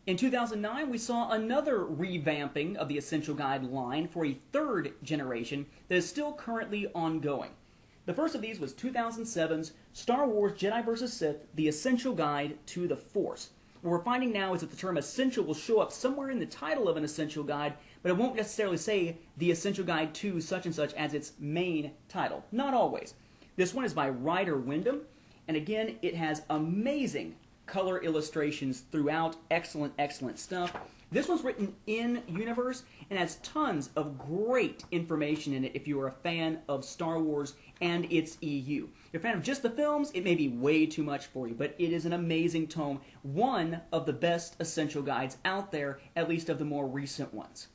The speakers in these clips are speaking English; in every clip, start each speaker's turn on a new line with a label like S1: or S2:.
S1: In 2009, we saw another revamping of the Essential Guide line for a third generation that is still currently ongoing. The first of these was 2007's Star Wars Jedi vs. Sith, The Essential Guide to the Force. What we're finding now is that the term essential will show up somewhere in the title of an essential guide, but it won't necessarily say The Essential Guide to such and such as its main title. Not always. This one is by Ryder, Windham, and again, it has amazing color illustrations throughout. Excellent, excellent stuff. This one's written in universe and has tons of great information in it if you are a fan of Star Wars and its EU. If you're a fan of just the films, it may be way too much for you, but it is an amazing tome, one of the best essential guides out there, at least of the more recent ones.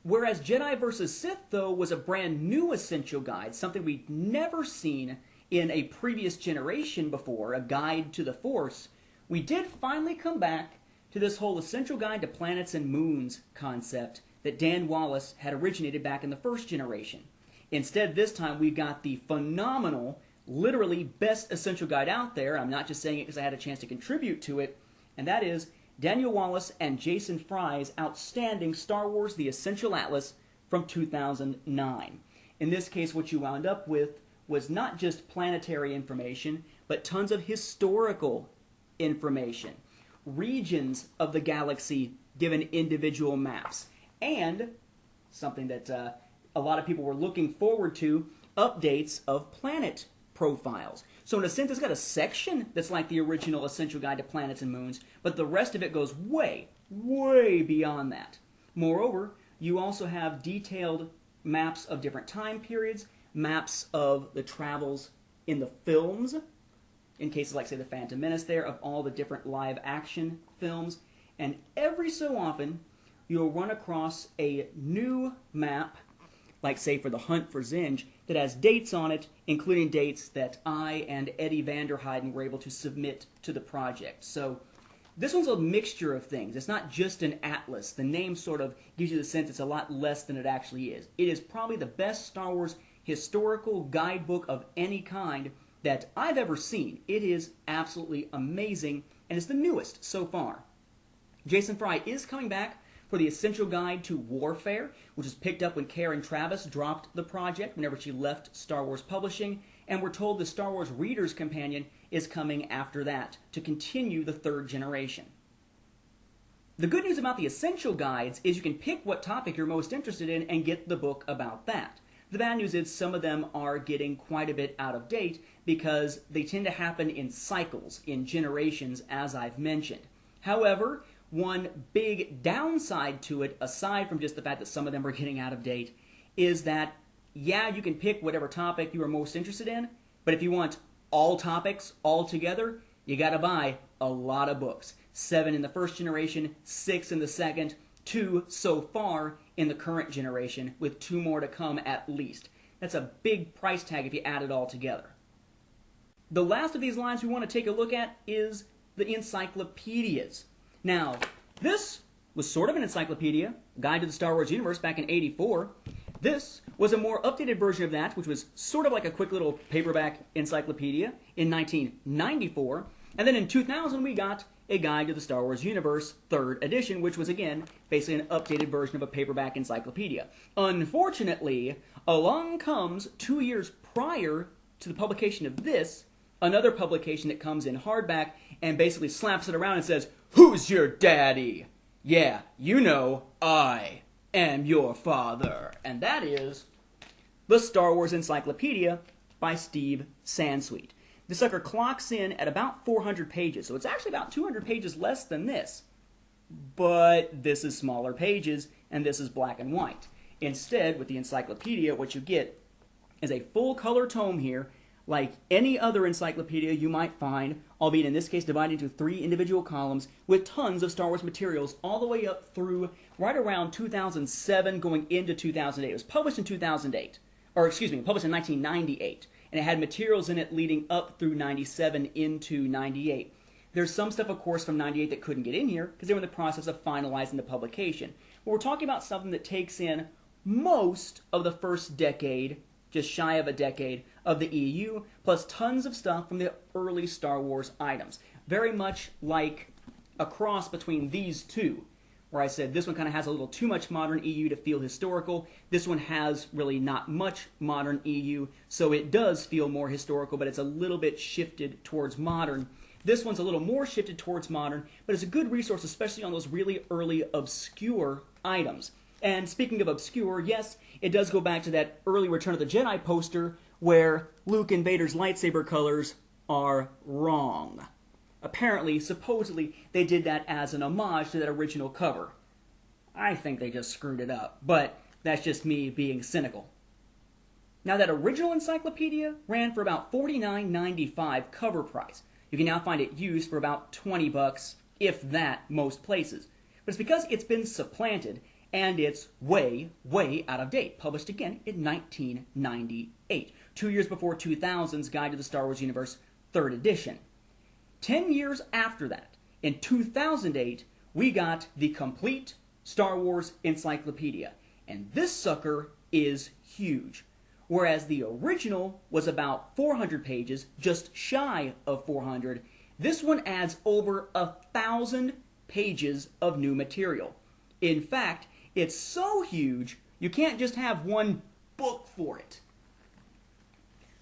S1: Whereas Jedi vs. Sith, though, was a brand new essential guide, something we'd never seen in a previous generation before, a guide to the Force, we did finally come back to this whole essential guide to planets and moons concept that Dan Wallace had originated back in the first generation. Instead, this time we got the phenomenal, literally best essential guide out there. I'm not just saying it because I had a chance to contribute to it, and that is Daniel Wallace and Jason Fry's outstanding Star Wars The Essential Atlas from 2009. In this case, what you wound up with was not just planetary information, but tons of historical information, regions of the galaxy given individual maps, and something that a lot of people were looking forward to, updates of planet profiles. So in a sense, it's got a section that's like the original Essential Guide to Planets and Moons, but the rest of it goes way, way beyond that. Moreover, you also have detailed maps of different time periods, maps of the travels in the films, in cases like, say, The Phantom Menace there, of all the different live-action films. And every so often, you'll run across a new map, like, say, for The Hunt for Zinj, that has dates on it, including dates that I and Eddie Vanderheiden were able to submit to the project. So this one's a mixture of things. It's not just an atlas. The name sort of gives you the sense it's a lot less than it actually is. It is probably the best Star Wars historical guidebook of any kind that I've ever seen. It is absolutely amazing, and it's the newest so far. Jason Fry is coming back for the Essential Guide to Warfare, which was picked up when Karen Traviss dropped the project whenever she left Star Wars Publishing, and we're told the Star Wars Reader's Companion is coming after that to continue the third generation. The good news about the Essential Guides is you can pick what topic you're most interested in and get the book about that. The bad news is some of them are getting quite a bit out of date because they tend to happen in cycles, in generations, as I've mentioned. However, one big downside to it, aside from just the fact that some of them are getting out of date, is that, yeah, you can pick whatever topic you are most interested in, but if you want all topics all together, you gotta buy a lot of books. 7 in the first generation, 6 in the second, 2 so far in the current generation, with 2 more to come at least. That's a big price tag if you add it all together. The last of these lines we want to take a look at is the encyclopedias. Now, this was sort of an encyclopedia, Guide to the Star Wars Universe, back in '84. This was a more updated version of that, which was sort of like a quick little paperback encyclopedia in 1994. And then in 2000, we got a Guide to the Star Wars Universe, 3rd edition, which was, again, basically an updated version of a paperback encyclopedia. Unfortunately, along comes, 2 years prior to the publication of this, another publication that comes in hardback and basically slaps it around and says, "Who's your daddy? Yeah, you know, I am your father." And that is the Star Wars Encyclopedia by Steve Sansweet. This sucker clocks in at about 400 pages, so it's actually about 200 pages less than this. But this is smaller pages, and this is black and white. Instead, with the encyclopedia, what you get is a full-color tome here, like any other encyclopedia you might find, albeit in this case divided into 3 individual columns, with tons of Star Wars materials all the way up through right around 2007 going into 2008. It was published in 2008, or excuse me, published in 1998. And it had materials in it leading up through 97 into 98. There's some stuff, of course, from 98 that couldn't get in here because they were in the process of finalizing the publication. But we're talking about something that takes in most of the first decade, just shy of a decade, of the EU, plus tons of stuff from the early Star Wars items. Very much like a cross between these two, where I said this one kind of has a little too much modern EU to feel historical. This one has really not much modern EU, so it does feel more historical, but it's a little bit shifted towards modern. This one's a little more shifted towards modern, but it's a good resource, especially on those really early obscure items. And speaking of obscure, yes, it does go back to that early Return of the Jedi poster where Luke and Vader's lightsaber colors are wrong. Apparently, supposedly, they did that as an homage to that original cover. I think they just screwed it up, but that's just me being cynical. Now, that original encyclopedia ran for about $49.95 cover price. You can now find it used for about $20, if that, most places. But it's because it's been supplanted, and it's way, way out of date. Published again in 1998, 2 years before 2000's Guide to the Star Wars Universe, 3rd edition. 10 years after that, in 2008, we got the complete Star Wars Encyclopedia. And this sucker is huge. Whereas the original was about 400 pages, just shy of 400, this one adds over 1,000 pages of new material. In fact, it's so huge, you can't just have one book for it.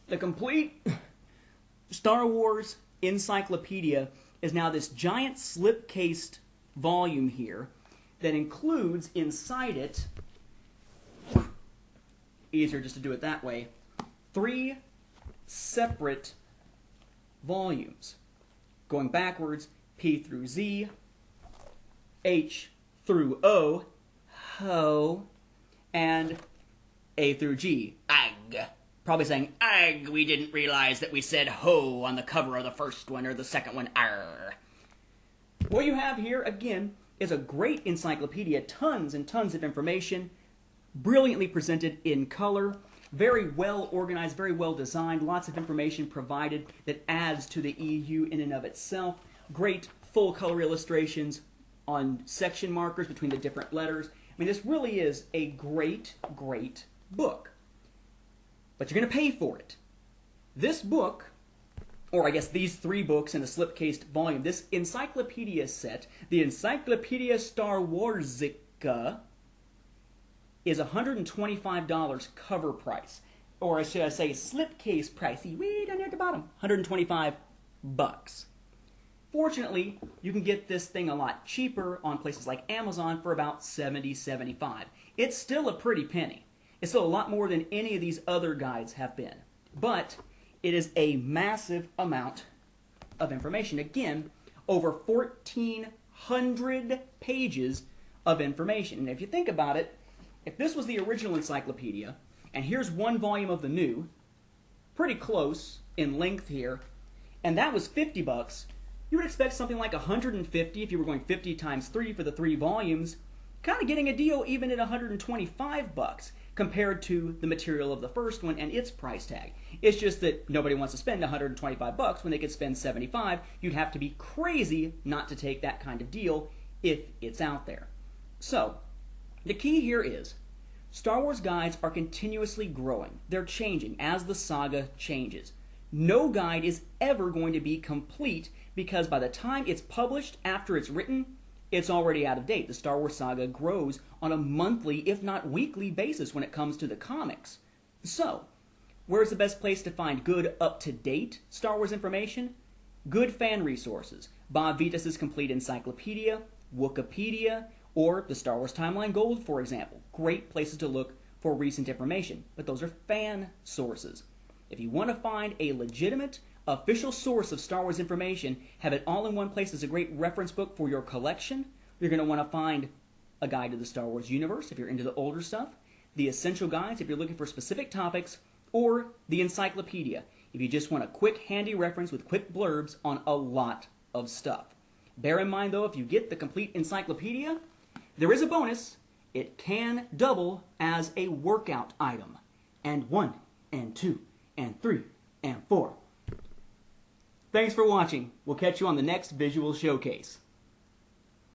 S1: The complete Star Wars Encyclopedia is now this giant slip-cased volume here that includes inside it, easier just to do it that way, 3 separate volumes. Going backwards, P through Z, H through O, Ho, and A through G, Ag. Probably saying, Ag, we didn't realize that we said ho on the cover of the first one or the second one, Arr. What you have here, again, is a great encyclopedia, tons and tons of information, brilliantly presented in color, very well organized, very well designed, lots of information provided that adds to the EU in and of itself, great full color illustrations on section markers between the different letters. I mean, this really is a great, great book. But you're going to pay for it. This book, or I guess these 3 books in a slip-cased volume, this encyclopedia set, the Encyclopedia Star Warsica, is $125 cover price. Or should I say slipcase pricey, way down there at the bottom, $125. Fortunately, you can get this thing a lot cheaper on places like Amazon for about $70, $75. It's still a pretty penny. It's still a lot more than any of these other guides have been. But it is a massive amount of information. Again, over 1,400 pages of information. And if you think about it, if this was the original encyclopedia, and here's one volume of the new, pretty close in length here, and that was $50, you would expect something like $150 if you were going 50 times 3 for the 3 volumes, kind of getting a deal even at $125 compared to the material of the first one and its price tag. It's just that nobody wants to spend $125 when they could spend $75. You'd have to be crazy not to take that kind of deal if it's out there. So, the key here is Star Wars guides are continuously growing. They're changing as the saga changes. No guide is ever going to be complete because by the time it's published after it's written, it's already out of date. The Star Wars saga grows on a monthly, if not weekly, basis when it comes to the comics. So, where's the best place to find good, up-to-date Star Wars information? Good fan resources. Bob Vitas' Complete Encyclopedia, Wikipedia, or the Star Wars Timeline Gold, for example. Great places to look for recent information, but those are fan sources. If you want to find a legitimate, official source of Star Wars information, have it all in one place as a great reference book for your collection, you're going to want to find a guide to the Star Wars universe if you're into the older stuff, the essential guides if you're looking for specific topics, or the encyclopedia if you just want a quick, handy reference with quick blurbs on a lot of stuff. Bear in mind, though, if you get the complete encyclopedia, there is a bonus. It can double as a workout item. And 1, and 2, and 3, and 4. Thanks for watching. We'll catch you on the next visual showcase.